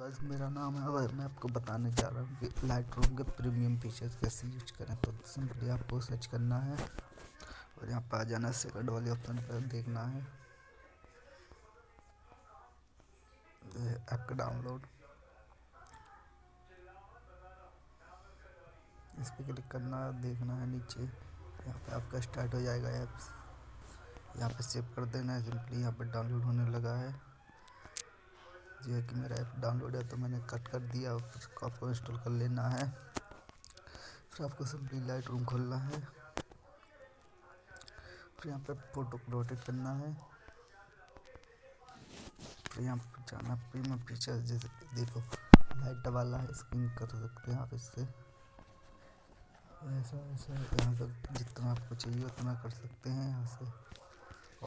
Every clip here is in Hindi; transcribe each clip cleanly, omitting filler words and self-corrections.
गाइस, मेरा नाम है अभय। मैं आपको बताने जा रहा हूँ कि लाइटरूम के प्रीमियम फीचर्स कैसे यूज करें। तो सिंपली आपको सर्च करना है और यहाँ पर आ जाना, सेकंड वाले ऑप्शन पर देखना है ऐप का डाउनलोड। इस पर क्लिक करना है, देखना है नीचे, यहाँ पे आपका स्टार्ट हो जाएगा ऐप्स। यहाँ पे सेव कर देना है। सिंपली यहाँ पर डाउनलोड होने लगा है। जो है कि मेरा ऐप डाउनलोड है तो मैंने कट कर दिया। उसको आपको इंस्टॉल कर लेना है। फिर आपको सिंपली लाइटरूम खोलना है। फिर यहाँ पे फोटो को रोटेट करना है। फिर यहाँ पर जाना प्रीमियम फीचर, जैसे देखो लाइट वाला है, स्क्रीन कर सकते हैं आप इससे। ऐसा ऐसा यहाँ तक जितना आपको चाहिए उतना कर सकते हैं यहाँ से।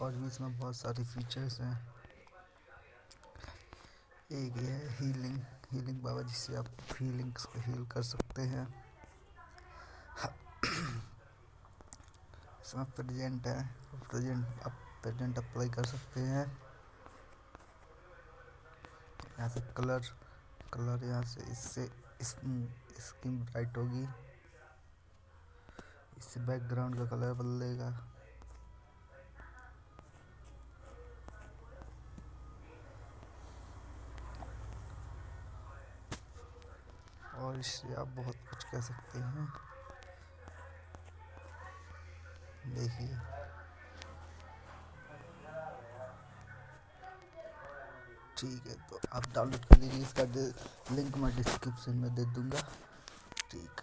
और भी इसमें बहुत सारे फीचर्स हैं। एक ये है हीलिंग बाबा, जिससे आप फीलिंग्स को हील कर सकते हैं। इसमें प्रेजेंट है, प्रेजेंट अप्लाई कर सकते हैं। यहाँ से कलर यहाँ से इससे स्किन ब्राइट होगी, इससे बैकग्राउंड का कलर बदलेगा। और इससे आप बहुत कुछ कह सकते हैं। देखिए, ठीक है, तो आप डाउनलोड कर लीजिए। इसका लिंक मैं डिस्क्रिप्शन में दे दूँगा। ठीक।